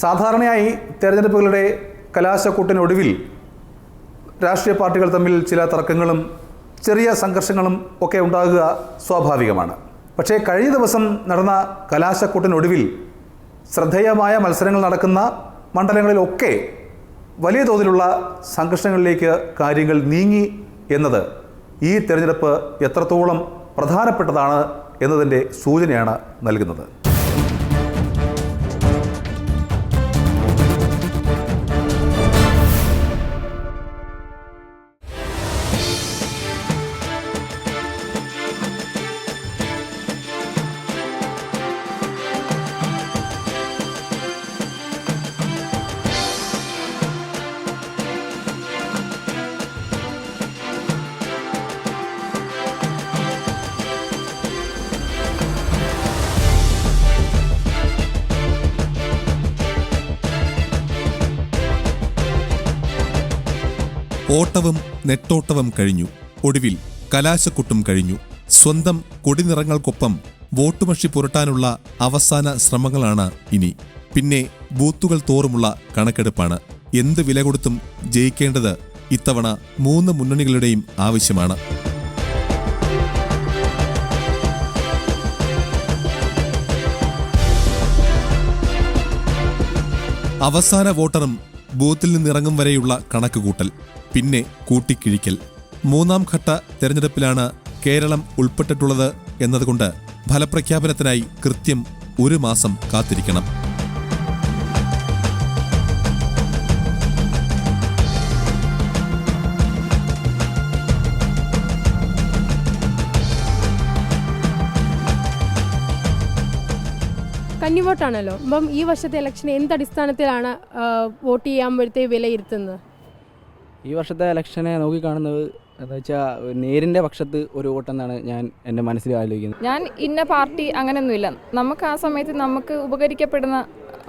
സാധാരണയായി തെരഞ്ഞെടുപ്പുകളുടെ കലാശക്കൂട്ടിനൊടുവിൽ രാഷ്ട്രീയ പാർട്ടികൾ തമ്മിൽ ചില തർക്കങ്ങളും ചെറിയ സംഘർഷങ്ങളും ഒക്കെ ഉണ്ടാകുക സ്വാഭാവികമാണ്. പക്ഷേ കഴിഞ്ഞ ദിവസം നടന്ന കലാശക്കൂട്ടിനൊടുവിൽ ശ്രദ്ധേയമായ മത്സരങ്ങൾ നടക്കുന്ന മണ്ഡലങ്ങളിലൊക്കെ വലിയ തോതിലുള്ള സംഘർഷങ്ങളിലേക്ക് കാര്യങ്ങൾ നീങ്ങി എന്നത് ഈ തെരഞ്ഞെടുപ്പ് എത്രത്തോളം പ്രധാനപ്പെട്ടതാണ് എന്നതിൻ്റെ സൂചനയാണ് നൽകുന്നത്. ഓട്ടവും നെട്ടോട്ടവും കഴിഞ്ഞു. ഒടുവിൽ കലാശക്കൊട്ടും കഴിഞ്ഞു. സ്വന്തം കൊടിനിറങ്ങൾക്കൊപ്പം വോട്ടുമഷി പുരട്ടാനുള്ള അവസാന ശ്രമങ്ങളാണ് ഇനി. പിന്നെ ബൂത്തുകൾ തോറുമുള്ള കണക്കെടുപ്പാണ്. എന്ത് വില കൊടുത്തും ജയിക്കേണ്ടത് ഇത്തവണ 3 മുന്നണികളുടെയും ആവശ്യമാണ്. അവസാന വോട്ടറും ബൂത്തിൽ നിന്നിറങ്ങും വരെയുള്ള കണക്കുകൂട്ടൽ, പിന്നെ കൂട്ടിക്കിഴിക്കൽ. 3ാം ഘട്ട തെരഞ്ഞെടുപ്പിലാണ് കേരളം ഉൾപ്പെട്ടിട്ടുള്ളത് എന്നതുകൊണ്ട് ഫലപ്രഖ്യാപനത്തിനായി കൃത്യം 1 മാസം കാത്തിരിക്കണം. കന്നിവോട്ടാണല്ലോ. അപ്പം ഈ വർഷത്തെ ഇലക്ഷൻ എന്തടിസ്ഥാനത്തിലാണ് വോട്ട് ചെയ്യാൻ വിലയിരുത്തുന്നത്? ഈ വർഷത്തെ ഇലക്ഷനെ നോക്കിക്കാണുന്നത് എന്ന് വെച്ചാൽ നേരിൻ്റെ പക്ഷത്ത് ഒരു വോട്ടെന്നാണ് ഞാൻ എൻ്റെ മനസ്സിൽ ആലോചിക്കുന്നത്. ഞാൻ ഇന്ന പാർട്ടി അങ്ങനെയൊന്നുമില്ല. നമുക്ക് ആ സമയത്ത് നമുക്ക് ഉപകരിക്കപ്പെടുന്ന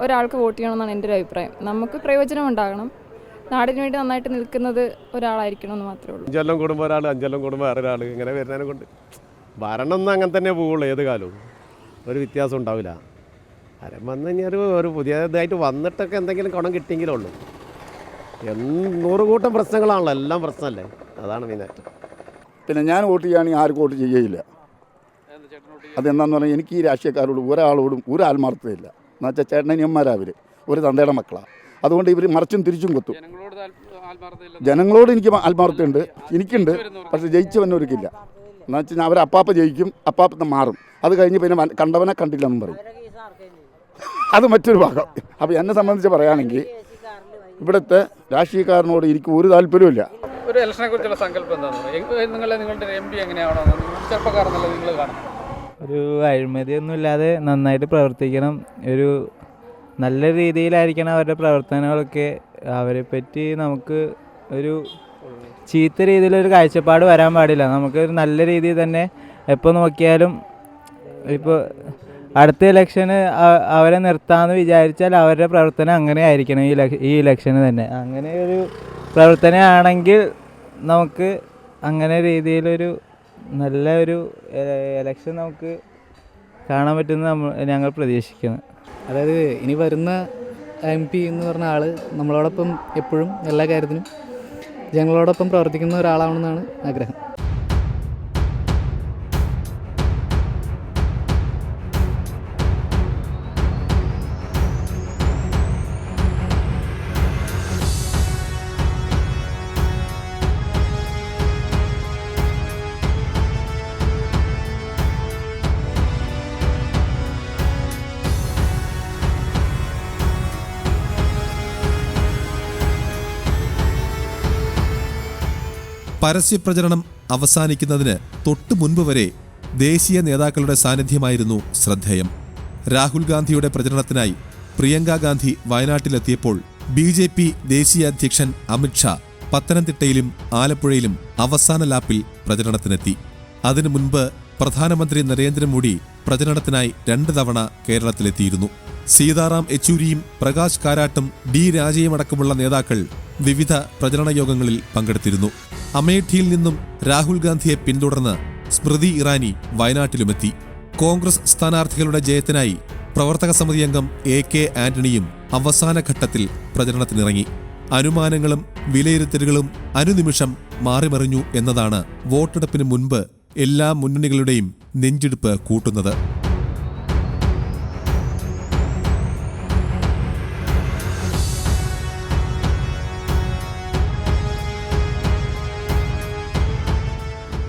ഒരാൾക്ക് വോട്ട് ചെയ്യണമെന്നാണ് എൻ്റെ ഒരു അഭിപ്രായം. നമുക്ക് പ്രയോജനം ഉണ്ടാകണം, നാടിന് വേണ്ടി നന്നായിട്ട് നിൽക്കുന്നത് ഒരാളായിരിക്കണം എന്ന് മാത്രമേ ഉള്ളൂ. 5 കൊല്ലം കൂടുമ്പോൾ ഒരാൾ, 5 കൊല്ലം കൂടുമ്പോൾ വേറെ ഒരാൾ, ഇങ്ങനെ വരുന്നതിനെ കൊണ്ട് ഭരണം ഒന്നും അങ്ങനെ തന്നെ പോവുള്ളൂ. ഏത് കാലവും ഒരു വ്യത്യാസം ഉണ്ടാവില്ല. ആരും വന്നു കഴിഞ്ഞാൽ ഒരു പുതിയതായിട്ട് വന്നിട്ടൊക്കെ എന്തെങ്കിലും ഗുണം കിട്ടിയെങ്കിലേ ഉള്ളൂ. 100 കൂട്ടം പ്രശ്നങ്ങളാണല്ലോ, എല്ലാം പ്രശ്നമല്ലേ, അതാണ് മെയിനായിട്ട്. പിന്നെ ഞാൻ വോട്ട് ചെയ്യുകയാണെങ്കിൽ ആർക്കും വോട്ട് ചെയ്യില്ല. അതെന്താണെന്ന് പറഞ്ഞാൽ എനിക്ക് ഈ രാഷ്ട്രീയക്കാരോടും ഒരാളോടും ഒരു ആത്മാർത്ഥതയില്ല. എന്ന് വെച്ചാൽ ചേട്ടനനിയന്മാരവർ ഒരു തന്തയുടെ മക്കളാണ്. അതുകൊണ്ട് ഇവർ മറിച്ചും തിരിച്ചും കൊത്തും. ജനങ്ങളോട് എനിക്ക് ആത്മാർത്ഥതയുണ്ട്, എനിക്കുണ്ട്. പക്ഷേ ജയിച്ചു വന്നവർക്കില്ല. എന്ന് വെച്ചാൽ അവർ അപ്പാപ്പ ജയിക്കും, അപ്പാപ്പ മാറും. അത് കഴിഞ്ഞ് പിന്നെ കണ്ടവനെ കണ്ടില്ലെന്നും പറയും. അത് മറ്റൊരു ഭാഗം. അപ്പോൾ എന്നെ സംബന്ധിച്ച് പറയുകയാണെങ്കിൽ ഇവിടുത്തെ രാഷ്ട്രീയക്കാരനോട് എനിക്ക് ഒരു താല്പര്യമില്ല. ഒരു ഇലക്ഷനെ കുറിച്ചുള്ള സങ്കല്പം എന്താണ്? നിങ്ങളുടെ MP എങ്ങനെയാണോ ചെറുപ്പക്കാരെന്നല്ല നിങ്ങൾ കാണുന്നത്? ഒരു അഴിമതിയൊന്നും ഇല്ലാതെ നന്നായിട്ട് പ്രവർത്തിക്കണം. ഒരു നല്ല രീതിയിലായിരിക്കണം അവരുടെ പ്രവർത്തനങ്ങളൊക്കെ. അവരെ പറ്റി നമുക്ക് ഒരു ചീത്ത രീതിയിലൊരു കാഴ്ചപ്പാട് വരാൻ പാടില്ല. നമുക്ക് ഒരു നല്ല രീതിയിൽ തന്നെ എപ്പോൾ നോക്കിയാലും ഇപ്പോൾ അടുത്ത ഇലക്ഷന് അവരെ നിർത്താമെന്ന് വിചാരിച്ചാൽ അവരുടെ പ്രവർത്തനം അങ്ങനെ ആയിരിക്കണം. ഈ ഇലക്ഷന് തന്നെ അങ്ങനെ ഒരു പ്രവർത്തനമാണെങ്കിൽ നമുക്ക് അങ്ങനെ രീതിയിലൊരു നല്ല ഒരു ഇലക്ഷൻ നമുക്ക് കാണാൻ പറ്റുമെന്ന് ഞങ്ങൾ പ്രതീക്ഷിക്കുന്നു. അതായത് ഇനി വരുന്ന MP എന്ന് പറഞ്ഞ ആൾ നമ്മളോടൊപ്പം എപ്പോഴും എല്ലാ കാര്യത്തിനും ജനങ്ങളോടൊപ്പം പ്രവർത്തിക്കുന്ന ഒരാളാണെന്നാണ് ആഗ്രഹം. പരസ്യപ്രചരണം അവസാനിക്കുന്നതിന് തൊട്ടു മുൻപ് വരെ ദേശീയ നേതാക്കളുടെ സാന്നിധ്യമായിരുന്നു ശ്രദ്ധേയം. രാഹുൽ ഗാന്ധിയുടെ പ്രചരണത്തിനായി പ്രിയങ്ക ഗാന്ധി വയനാട്ടിലെത്തിയപ്പോൾ BJP ദേശീയ അധ്യക്ഷൻ അമിത്ഷാ പത്തനംതിട്ടയിലും ആലപ്പുഴയിലും അവസാന ലാപ്പിൽ പ്രചരണത്തിനെത്തി. അതിനു മുൻപ് പ്രധാനമന്ത്രി നരേന്ദ്രമോദി പ്രചരണത്തിനായി 2 തവണ കേരളത്തിലെത്തിയിരുന്നു. സീതാറാം യെച്ചൂരിയും പ്രകാശ് കാരാട്ടും D രാജയുമടക്കമുള്ള നേതാക്കൾ വിവിധ പ്രചരണ യോഗങ്ങളിൽ പങ്കെടുത്തിരുന്നു. അമേഠിയിൽ നിന്നും രാഹുൽ ഗാന്ധിയെ പിന്തുടർന്ന് സ്മൃതി ഇറാനി വയനാട്ടിലുമെത്തി. കോൺഗ്രസ് സ്ഥാനാർത്ഥികളുടെ ജയത്തിനായി പ്രവർത്തക സമിതി അംഗം AK ആന്റണിയും അവസാന ഘട്ടത്തിൽ പ്രചരണത്തിനിറങ്ങി. അനുമാനങ്ങളും വിലയിരുത്തലുകളും അനുനിമിഷം മാറിമറിഞ്ഞു എന്നതാണ് വോട്ടെടുപ്പിന് മുൻപ് എല്ലാ മുന്നണികളുടെയും നെഞ്ചിടിപ്പ് കൂട്ടുന്നത്.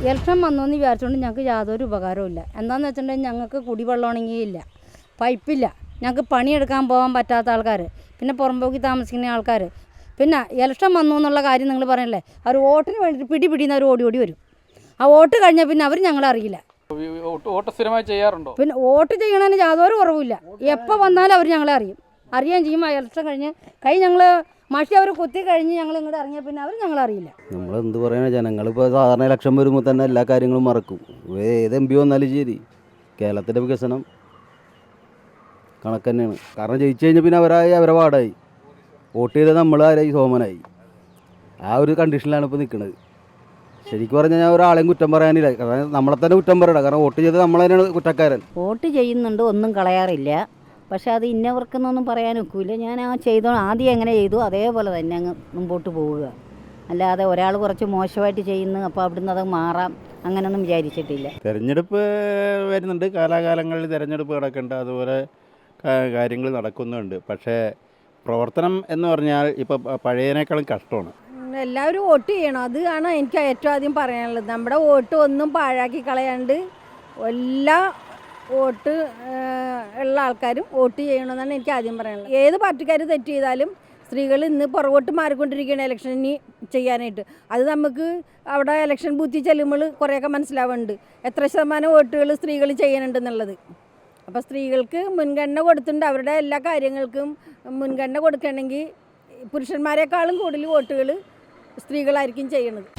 ഇലക്ഷൻ വന്നോന്ന് വിചാരിച്ചുകൊണ്ട് ഞങ്ങൾക്ക് യാതൊരു ഉപകാരവും ഇല്ല. എന്താണെന്ന് വെച്ചിട്ടുണ്ടെങ്കിൽ ഞങ്ങൾക്ക് കുടിവെള്ളമാണെങ്കിൽ ഇല്ല, പൈപ്പില്ല, ഞങ്ങൾക്ക് പണിയെടുക്കാൻ പോകാൻ പറ്റാത്ത ആൾക്കാർ, പിന്നെ പുറമ്പോക്കി താമസിക്കുന്ന ആൾക്കാർ. പിന്നെ ഇലക്ഷൻ വന്നു എന്നുള്ള കാര്യം നിങ്ങൾ പറയണല്ലേ, അവർ വോട്ടിന് വേണ്ടിയിട്ട് പിടിന്ന് അവർ ഓടി വരും. ആ വോട്ട് കഴിഞ്ഞാൽ പിന്നെ അവർ ഞങ്ങളെ അറിയില്ല. വോട്ട് സ്ഥിരമായി ചെയ്യാറുണ്ടോ? പിന്നെ വോട്ട് ചെയ്യണതിന് യാതൊരു കുറവില്ല. എപ്പോൾ വന്നാലും അവർ ഞങ്ങളെ അറിയുകയും ചെയ്യും. ആ ഇലക്ഷൻ കഴിഞ്ഞ് ഞങ്ങൾ മഷി അവർ കുത്തി കഴിഞ്ഞ് ഞങ്ങൾ ഇങ്ങോട്ട് ഇറങ്ങിയ പിന്നെ അവർ ഞങ്ങളറിയില്ല. നമ്മളെന്ത് പറയാനാ, ജനങ്ങളിപ്പോൾ സാധാരണ ഇലക്ഷൻ വരുമ്പോൾ തന്നെ എല്ലാ കാര്യങ്ങളും മറക്കും. ഏത് MP വന്നാലും ശരി, കേരളത്തിൻ്റെ വികസനം കണക്ക് തന്നെയാണ്. കാരണം ജയിച്ചു കഴിഞ്ഞാൽ പിന്നെ അവരെ വാർഡായി, വോട്ട് ചെയ്താൽ നമ്മളാരായി, സോമനായി. ആ ഒരു കണ്ടീഷനിലാണ് ഇപ്പോൾ നിൽക്കുന്നത്. ശരിക്കും പറഞ്ഞാൽ ഞാൻ ഒരാളെയും കുറ്റം പറയാനില്ല, കാരണം നമ്മളെ തന്നെ കുറ്റം പറയണം. കാരണം വോട്ട് ചെയ്ത് നമ്മൾ തന്നെയാണ് കുറ്റക്കാരൻ. വോട്ട് ചെയ്യുന്നുണ്ട്, ഒന്നും കളയാറില്ല. പക്ഷെ അത് ഇന്നവർക്കെന്നൊന്നും പറയാൻ ഒക്കില്ല. ഞാൻ ആദ്യം എങ്ങനെ ചെയ്തു അതേപോലെ തന്നെ അങ്ങ് മുമ്പോട്ട് പോവുക. അല്ലാതെ ഒരാൾ കുറച്ച് മോശമായിട്ട് ചെയ്യുന്നു അപ്പോൾ അവിടുന്ന് അത് മാറാം അങ്ങനെയൊന്നും വിചാരിച്ചിട്ടില്ല. തിരഞ്ഞെടുപ്പ് വരുന്നുണ്ട്, കാലാകാലങ്ങളിൽ തിരഞ്ഞെടുപ്പ് നടക്കുന്നുണ്ട്, അതുപോലെ കാര്യങ്ങൾ നടക്കുന്നുണ്ട്. പക്ഷേ പ്രവർത്തനം എന്ന് പറഞ്ഞാൽ ഇപ്പോൾ പഴയതിനേക്കാളും കഷ്ടമാണ്. എല്ലാവരും വോട്ട് ചെയ്യണം, അതാണ് എനിക്ക് ഏറ്റവും ആദ്യം പറയാനുള്ളത്. നമ്മുടെ വോട്ട് ഒന്നും പാഴാക്കി കളയാണ്ട് എല്ലാ വോട്ട് ഉള്ള ആൾക്കാരും വോട്ട് ചെയ്യണമെന്നാണ് എനിക്ക് ആദ്യം പറയാനുള്ളത്. ഏത് പാർട്ടിക്കാർ തെറ്റ് ചെയ്താലും സ്ത്രീകൾ ഇന്ന് പുറകോട്ട് മാറിക്കൊണ്ടിരിക്കുകയാണ് ഇലക്ഷന് ചെയ്യാനായിട്ട്. അത് നമുക്ക് അവിടെ ഇലക്ഷൻ ബൂത്തിൽ ചെല്ലുമ്പോൾ കുറേയൊക്കെ മനസ്സിലാവുന്നുണ്ട് എത്ര ശതമാനം വോട്ടുകൾ സ്ത്രീകൾ ചെയ്യാനുണ്ടെന്നുള്ളത്. അപ്പോൾ സ്ത്രീകൾക്ക് മുൻഗണന കൊടുത്തിട്ടുണ്ട്. അവരുടെ എല്ലാ കാര്യങ്ങൾക്കും മുൻഗണന കൊടുക്കണമെങ്കിൽ പുരുഷന്മാരെക്കാളും കൂടുതൽ വോട്ടുകൾ സ്ത്രീകളായിരിക്കും ചെയ്യണത്.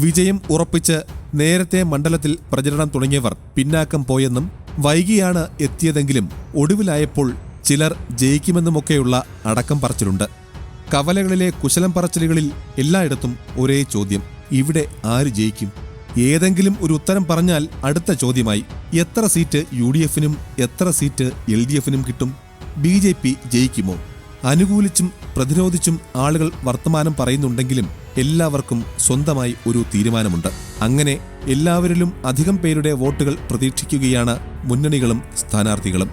വിജയം ഉറപ്പിച്ച് നേരത്തെ മണ്ഡലത്തിൽ പ്രചരണം തുടങ്ങിയവർ പിന്നാക്കം പോയെന്നും വൈകിയാണ് എത്തിയതെങ്കിലും ഒടുവിലായപ്പോൾ ചിലർ ജയിക്കുമെന്നുമൊക്കെയുള്ള അടക്കം പറച്ചിലുണ്ട്. കവലകളിലെ കുശലം പറച്ചിലുകളിൽ എല്ലായിടത്തും ഒരേ ചോദ്യം: ഇവിടെ ആര് ജയിക്കും? ഏതെങ്കിലും ഒരു ഉത്തരം പറഞ്ഞാൽ അടുത്ത ചോദ്യമായി എത്ര സീറ്റ് UDFനും എത്ര സീറ്റ് LDFനും കിട്ടും? BJP ജയിക്കുമോ? അനുകൂലിച്ചും പ്രതിരോധിച്ചും ആളുകൾ വർത്തമാനം പറയുന്നുണ്ടെങ്കിലും എല്ലാവർക്കും സ്വന്തമായി ഒരു തീരുമാനമുണ്ട്. അങ്ങനെ എല്ലാവരിലും അധികം പേരുടെ വോട്ടുകൾ പ്രതീക്ഷിക്കുകയാണ് മുന്നണികളും സ്ഥാനാർത്ഥികളും.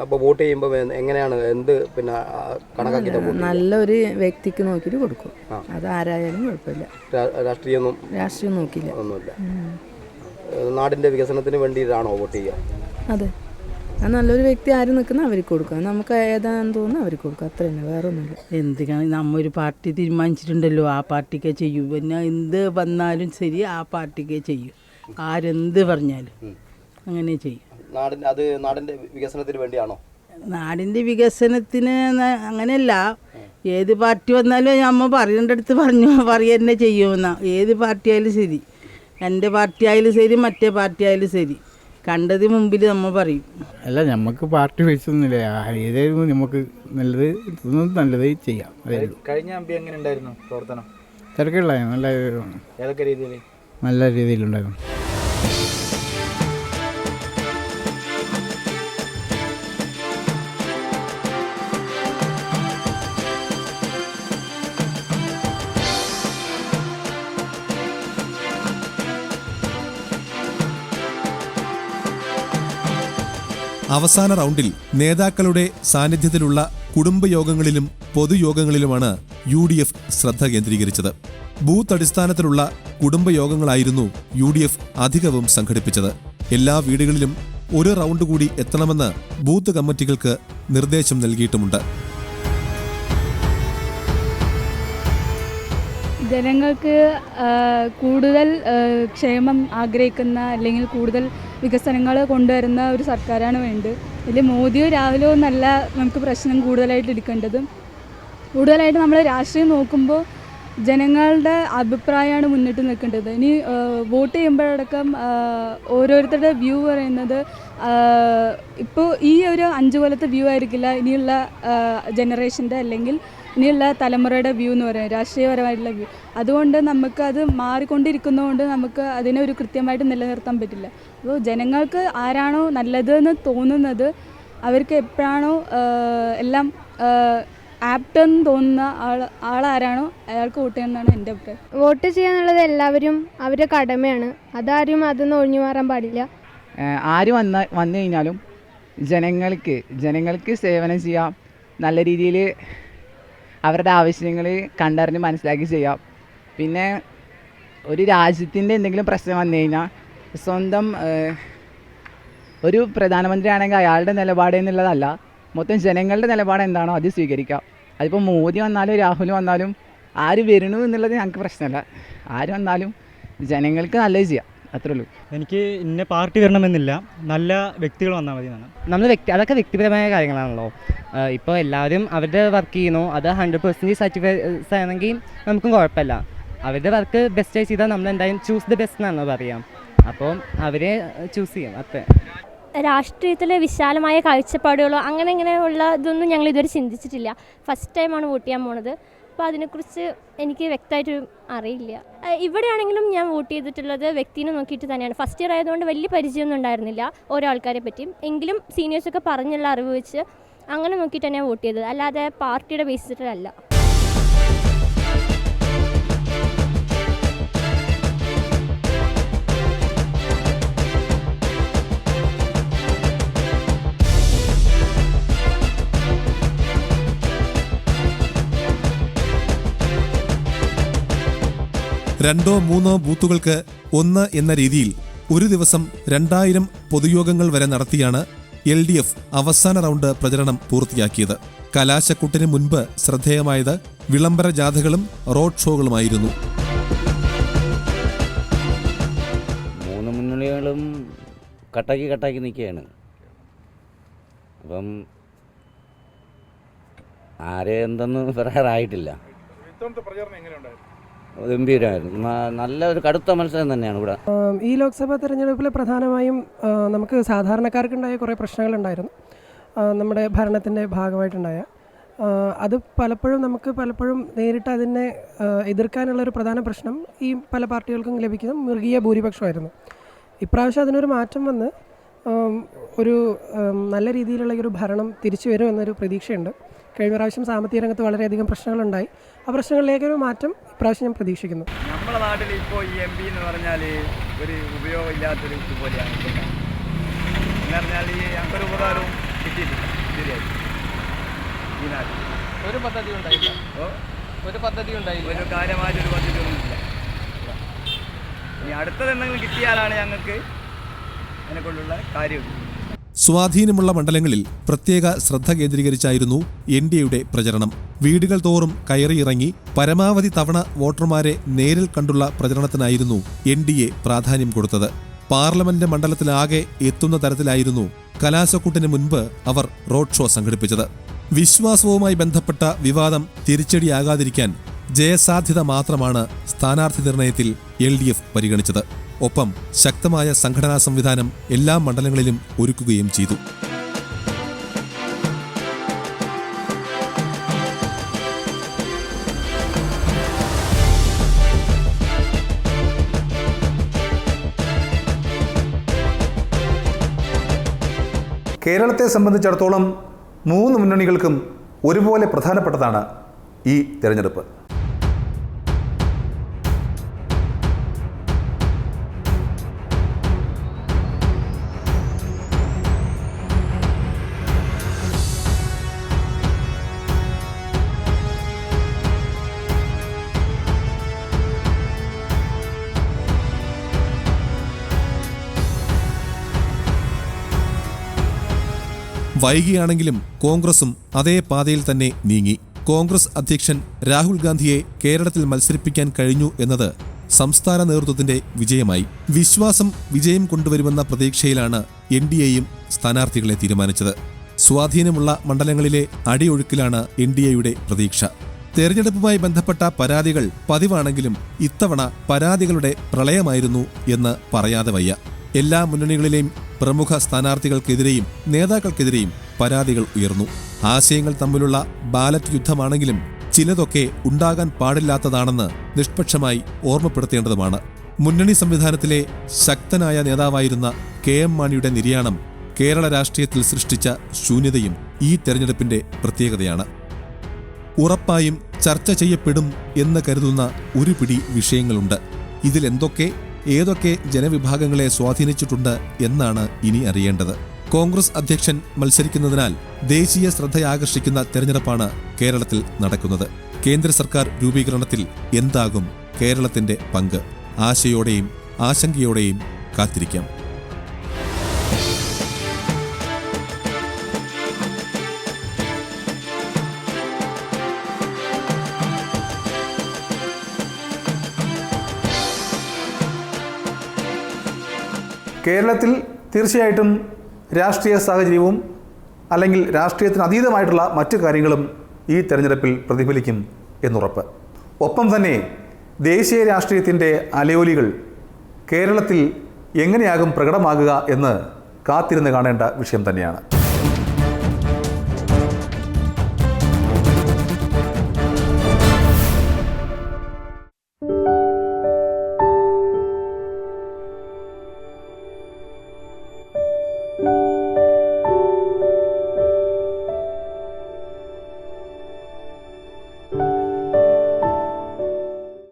അപ്പോൾ വോട്ട് ചെയ്യുമ്പോൾ എങ്ങനെയാണ്, എന്ത് പിന്നെ കണക്കാക്കിയിട്ട് നല്ലൊരു വ്യക്തിക്ക് നോക്കിയിട്ട് കൊടുക്കും. അത് ആരായാലും കുഴപ്പമില്ല. രാഷ്ട്രീയം നോക്കില്ല, ഒന്നുമില്ല. നാടിൻ്റെ വികസനത്തിന് വേണ്ടിയിട്ടാണോ വോട്ട് ചെയ്യുക? അതെ, നല്ലൊരു വ്യക്തി ആര് നിൽക്കുന്ന അവർക്ക് കൊടുക്കുക. നമുക്ക് ഏതാണെന്ന് തോന്നുന്നു അവർക്ക് കൊടുക്കുക, അത്ര തന്നെ, വേറെ ഒന്നുമില്ല. എന്തിനാണ് നമ്മ ഒരു പാർട്ടി തീരുമാനിച്ചിട്ടുണ്ടല്ലോ, ആ പാർട്ടിക്കേ ചെയ്യൂ. പിന്നെ എന്ത് വന്നാലും ശരി ആ പാർട്ടിക്കേ ചെയ്യൂ. ആരെന്ത് പറഞ്ഞാലും അങ്ങനെ ചെയ്യും. നാടിൻ്റെ വികസനത്തിന് വേണ്ടിയാണോ? നാടിൻ്റെ വികസനത്തിന് അങ്ങനെയല്ല, ഏത് പാർട്ടി വന്നാലും നമ്മൾ പറയേണ്ടടുത്ത് പറയുക തന്നെ ചെയ്യുമെന്ന. ഏത് പാർട്ടി ആയാലും ശരി, എൻ്റെ പാർട്ടി ആയാലും ശരി, മറ്റേ പാർട്ടി ആയാലും ശരി, കണ്ടത് മുമ്പിൽ നമ്മൾ പറയും. അല്ല, നമുക്ക് പാർട്ടി വെച്ചൊന്നുമില്ല, ഏതായാലും നമുക്ക് നല്ലത് ചെയ്യാം. കഴിഞ്ഞ MP എങ്ങനെ ഉണ്ടായിരുന്നു പ്രവർത്തനം? തിരക്കുള്ളായിരുന്നു, ഏതൊക്കെ രീതിയിൽ? നല്ല രീതിയിലുണ്ടായിരുന്നു. അവസാന റൗണ്ടിൽ നേതാക്കളുടെ സാന്നിധ്യത്തിലുള്ള കുടുംബയോഗങ്ങളിലും പൊതുയോഗങ്ങളിലുമാണ് UDF ശ്രദ്ധ കേന്ദ്രീകരിച്ചത്. ബൂത്ത് അടിസ്ഥാനത്തിലുള്ള കുടുംബയോഗങ്ങളായിരുന്നു UDF അധികവും സംഘടിപ്പിച്ചത്. എല്ലാ വീടുകളിലും ഒരു റൗണ്ട് കൂടി എത്തണമെന്ന് ബൂത്ത് കമ്മിറ്റികൾക്ക് നിർദ്ദേശം നൽകിയിട്ടുമുണ്ട്. ജനങ്ങൾക്ക് കൂടുതൽ ക്ഷേമം ആഗ്രഹിക്കുന്ന അല്ലെങ്കിൽ കൂടുതൽ വികസനങ്ങൾ കൊണ്ടുവരുന്ന ഒരു സർക്കാരാണ് വേണ്ടത്. ഇതിൽ മോദിയോ രാഹുലോ എന്നല്ല നമുക്ക് പ്രശ്നം കൂടുതലായിട്ട് എടുക്കേണ്ടത്. കൂടുതലായിട്ട് നമ്മൾ രാഷ്ട്രീയം നോക്കുമ്പോൾ ജനങ്ങളുടെ അഭിപ്രായമാണ് മുന്നിട്ട് നിൽക്കേണ്ടത്. ഇനി വോട്ട് ചെയ്യുമ്പോഴടക്കം ഓരോരുത്തരുടെ വ്യൂ പറയുന്നത് ഇപ്പോൾ ഈ ഒരു 5 കൊല്ലത്തെ വ്യൂ ആയിരിക്കില്ല ഇനിയുള്ള ജനറേഷൻ്റെ അല്ലെങ്കിൽ ഇനിയുള്ള തലമുറയുടെ വ്യൂ എന്ന് പറയുന്നത്, രാഷ്ട്രീയപരമായിട്ടുള്ള വ്യൂ. അതുകൊണ്ട് നമുക്കത് മാറിക്കൊണ്ടിരിക്കുന്നതുകൊണ്ട് നമുക്ക് അതിനെ ഒരു കൃത്യമായിട്ട് നിലനിർത്താൻ പറ്റില്ല. അപ്പോൾ ജനങ്ങൾക്ക് ആരാണോ നല്ലതെന്ന് തോന്നുന്നത്, അവർക്ക് എപ്പോഴാണോ എല്ലാം ആപ്റ്റ് എന്ന് തോന്നുന്ന ആളാരാണോ അയാൾക്ക് വോട്ട് ചെയ്യണമെന്നാണ് എൻ്റെ അഭിപ്രായം. വോട്ട് ചെയ്യാന്നുള്ളത് എല്ലാവരും അവരുടെ കടമയാണ്. അതാരും അതൊന്നും ഒഴിഞ്ഞു മാറാൻ പാടില്ല. ആര് വന്നു കഴിഞ്ഞാലും ജനങ്ങൾക്ക് സേവനം ചെയ്യാം, നല്ല രീതിയിൽ അവരുടെ ആവശ്യങ്ങൾ കണ്ടറിഞ്ഞ് മനസ്സിലാക്കി ചെയ്യാം. പിന്നെ ഒരു രാജ്യത്തിൻ്റെ എന്തെങ്കിലും പ്രശ്നം വന്നു കഴിഞ്ഞാൽ സ്വന്തം ഒരു പ്രധാനമന്ത്രി ആണെങ്കിൽ അയാളുടെ നിലപാട് എന്നുള്ളതല്ല, മൊത്തം ജനങ്ങളുടെ നിലപാട് എന്താണോ അത് സ്വീകരിക്കാം. അതിപ്പോൾ മോദി വന്നാലും രാഹുൽ വന്നാലും ആര് വരണു എന്നുള്ളത് ഞങ്ങൾക്ക് പ്രശ്നമല്ല. ആര് വന്നാലും ജനങ്ങൾക്ക് നല്ലത് ചെയ്യാം, അത്രേ ഉള്ളൂ. എനിക്ക് ഇന്ന പാർട്ടി വരണമെന്നില്ല, നല്ല വ്യക്തികൾ വന്നാൽ മതി എന്നാണ്. നമ്മൾ അതൊക്കെ വ്യക്തിപരമായ കാര്യങ്ങളാണല്ലോ. ഇപ്പോൾ എല്ലാവരും അവരുടെ വർക്ക് ചെയ്യുന്നു, അത് 100% സാറ്റിസ്ഫൈസ് ആണെങ്കിൽ നമുക്കും കുഴപ്പമില്ല. അവരുടെ വർക്ക് ബെസ്റ്റ് ചെയ്താൽ നമ്മൾ എന്തായാലും ചൂസ് ദ ബെസ്റ്റ് എന്നാണല്ലോ പറയാം. അപ്പോൾ അവരെ ചൂസ് ചെയ്യാം, അത്ര. രാഷ്ട്രീയത്തിലെ വിശാലമായ കാഴ്ചപ്പാടുകളോ അങ്ങനെയുള്ള ഇതൊന്നും ഞങ്ങൾ ഇതുവരെ ചിന്തിച്ചിട്ടില്ല. ഫസ്റ്റ് ടൈമാണ് വോട്ട് ചെയ്യാൻ പോണത്. അപ്പോൾ അതിനെക്കുറിച്ച് എനിക്ക് വ്യക്തമായിട്ട് അറിയില്ല. ഇവിടെയാണെങ്കിലും ഞാൻ വോട്ട് ചെയ്തിട്ടുള്ളത് വ്യക്തിനെ നോക്കിയിട്ട് തന്നെയാണ്. ഫസ്റ്റ് ഇയർ ആയതുകൊണ്ട് വലിയ പരിചയമൊന്നും ഉണ്ടായിരുന്നില്ല ഓരോ ആൾക്കാരെ പറ്റിയും. എങ്കിലും സീനിയേഴ്സൊക്കെ പറഞ്ഞുള്ള അറിവ് വെച്ച് അങ്ങനെ നോക്കിയിട്ട് തന്നെയാണ് വോട്ട് ചെയ്തത്, അല്ലാതെ പാർട്ടിയുടെ ബേസിസിലല്ല. രണ്ടോ മൂന്നോ ബൂത്തുകൾക്ക് 1 എന്ന രീതിയിൽ ഒരു ദിവസം 2000 പൊതുയോഗങ്ങൾ വരെ നടത്തിയാണ് LDF അവസാന റൗണ്ട് പ്രചരണം പൂർത്തിയാക്കിയത്. കലാശക്കൂട്ടിന് മുൻപ് ശ്രദ്ധേയമായത് വിളംബര ജാഥകളും റോഡ് ഷോകളുമായിരുന്നു. 3 മുന്നണികളും കട്ടാക്കി നിൽക്കുകയാണ്. അപ്പം ആരെ എന്തെന്ന് പറയാറായിട്ടില്ല. ഗംഭീരമായിരുന്നു. നല്ല ഒരു കടുത്ത മത്സരം തന്നെയാണ് ഇവിടെ. ഈ ലോക്സഭാ തെരഞ്ഞെടുപ്പിൽ പ്രധാനമായും നമുക്ക് സാധാരണക്കാർക്കുണ്ടായ കുറേ പ്രശ്നങ്ങളുണ്ടായിരുന്നു. നമ്മുടെ ഭരണത്തിൻ്റെ ഭാഗമായിട്ടുണ്ടായ അത് പലപ്പോഴും നേരിട്ട് അതിനെ എതിർക്കാനുള്ളൊരു പ്രധാന പ്രശ്നം ഈ പല പാർട്ടികൾക്കും ലഭിക്കുന്ന മൃഗീയ ഭൂരിപക്ഷമായിരുന്നു. ഇപ്രാവശ്യം അതിനൊരു മാറ്റം വന്ന് ഒരു നല്ല രീതിയിലുള്ള ഒരു ഭരണം തിരിച്ചു വരുമെന്നൊരു പ്രതീക്ഷയുണ്ട്. കഴിഞ്ഞ പ്രാവശ്യം സാമ്പത്തിക രംഗത്ത് വളരെയധികം പ്രശ്നങ്ങളുണ്ടായി. ആ പ്രശ്നങ്ങളിലേക്കൊരു മാറ്റം ഇപ്രാവശ്യം ഞാൻ പ്രതീക്ഷിക്കുന്നു. നമ്മുടെ നാട്ടിൽ ഇപ്പോൾ ഈ MP എന്ന് പറഞ്ഞാൽ ഒരു ഉപയോഗമില്ലാത്തൊരു ഇതുപോലെയാണ്. എന്ന് പറഞ്ഞാൽ ഈ ഞങ്ങൾക്കൊരു ഉപകാരവും കിട്ടിയിട്ടില്ല ശരിയായി ഈ നാട്ടിൽ. ഒരു പദ്ധതി ഉണ്ടായില്ല, ഒരു കാര്യമായിട്ടൊരു പദ്ധതി ഒന്നുമില്ല. ഇനി അടുത്തതെന്തെങ്കിലും കിട്ടിയാലാണ് ഞങ്ങൾക്ക് അതിനെക്കൊണ്ടുള്ള കാര്യം. സ്വാധീനമുള്ള മണ്ഡലങ്ങളിൽ പ്രത്യേക ശ്രദ്ധ കേന്ദ്രീകരിച്ചായിരുന്നു NDAയുടെ പ്രചരണം. വീടുകൾ തോറും കയറിയിറങ്ങി പരമാവധി തവണ വോട്ടർമാരെ നേരിൽ കണ്ടുള്ള പ്രചരണത്തിനായിരുന്നു NDA പ്രാധാന്യം കൊടുത്തത്. പാർലമെന്റ് മണ്ഡലത്തിലാകെ എത്തുന്ന തരത്തിലായിരുന്നു കലാശക്കൂട്ടിന് മുൻപ് അവർ റോഡ് ഷോ സംഘടിപ്പിച്ചത്. വിശ്വാസവുമായി ബന്ധപ്പെട്ട വിവാദം തിരിച്ചടിയാകാതിരിക്കാൻ ജയസാധ്യത മാത്രമാണ് സ്ഥാനാർത്ഥി നിർണയത്തിൽ LDF പരിഗണിച്ചത്. ഒപ്പം ശക്തമായ സംഘടനാ സംവിധാനം എല്ലാ മണ്ഡലങ്ങളിലും ഒരുക്കുകയും ചെയ്തു. കേരളത്തെ സംബന്ധിച്ചിടത്തോളം 3 മുന്നണികൾക്കും ഒരുപോലെ പ്രധാനപ്പെട്ടതാണ് ഈ തെരഞ്ഞെടുപ്പ്. വൈകിയാണെങ്കിലും കോൺഗ്രസും അതേ പാതയിൽ തന്നെ നീങ്ങി. കോൺഗ്രസ് അധ്യക്ഷൻ രാഹുൽ ഗാന്ധിയെ കേരളത്തിൽ മത്സരിപ്പിക്കാൻ കഴിഞ്ഞു എന്നത് സംസ്ഥാന നേതൃത്വത്തിന്റെ വിജയമായി. വിശ്വാസം വിജയം കൊണ്ടുവരുമെന്ന പ്രതീക്ഷയിലാണ് NDAയും സ്ഥാനാർത്ഥികളെ തീരുമാനിച്ചത്. സ്വാധീനമുള്ള മണ്ഡലങ്ങളിലെ അടിയൊഴുക്കിലാണ് NDAയുടെ പ്രതീക്ഷ. തെരഞ്ഞെടുപ്പുമായി ബന്ധപ്പെട്ട പരാതികൾ പതിവാണെങ്കിലും ഇത്തവണ പരാതികളുടെ പ്രളയമായിരുന്നു എന്ന് പറയാതെ വയ്യ. എല്ലാ മുന്നണികളിലെയും പ്രമുഖ സ്ഥാനാർത്ഥികൾക്കെതിരെയും നേതാക്കൾക്കെതിരെയും പരാതികൾ ഉയർന്നു. ആശയങ്ങൾ തമ്മിലുള്ള ബാലറ്റ് യുദ്ധമാണെങ്കിലും ചിലതൊക്കെ ഉണ്ടാകാൻ പാടില്ലാത്തതാണെന്ന് നിഷ്പക്ഷമായി ഓർമ്മപ്പെടുത്തേണ്ടതുമാണ്. മുന്നണി സംവിധാനത്തിലെ ശക്തനായ നേതാവായിരുന്ന KM മാണിയുടെ നിര്യാണം കേരള രാഷ്ട്രീയത്തിൽ സൃഷ്ടിച്ച ശൂന്യതയും ഈ തെരഞ്ഞെടുപ്പിന്റെ പ്രത്യേകതയാണ്. ഉറപ്പായും ചർച്ച ചെയ്യപ്പെടും എന്ന് കരുതുന്ന ഒരു പിടി വിഷയങ്ങളുണ്ട്. ഇതിലെന്തൊക്കെ ഏതൊക്കെ ജനവിഭാഗങ്ങളെ സ്വാധീനിച്ചിട്ടുണ്ട് എന്നാണ് ഇനി അറിയേണ്ടത്. കോൺഗ്രസ് അധ്യക്ഷൻ മത്സരിക്കുന്നതിനാൽ ദേശീയ ശ്രദ്ധയാകർഷിക്കുന്ന തെരഞ്ഞെടുപ്പാണ് കേരളത്തിൽ നടക്കുന്നത്. കേന്ദ്ര സർക്കാർ രൂപീകരണത്തിൽ എന്താകും കേരളത്തിന്റെ പങ്ക്? ആശയോടെയും ആശങ്കയോടെയും കാത്തിരിക്കാം. കേരളത്തിൽ തീർച്ചയായിട്ടും രാഷ്ട്രീയ സാഹചര്യവും അല്ലെങ്കിൽ രാഷ്ട്രീയത്തിന് അതീതമായിട്ടുള്ള മറ്റു കാര്യങ്ങളും ഈ തെരഞ്ഞെടുപ്പിൽ പ്രതിഫലിക്കും എന്നുറപ്പ്. ഒപ്പം തന്നെ ദേശീയ രാഷ്ട്രീയത്തിൻ്റെ അലയൊലികൾ കേരളത്തിൽ എങ്ങനെയാകും പ്രകടമാകുക എന്ന് കാത്തിരുന്ന് കാണേണ്ട വിഷയം തന്നെയാണ്.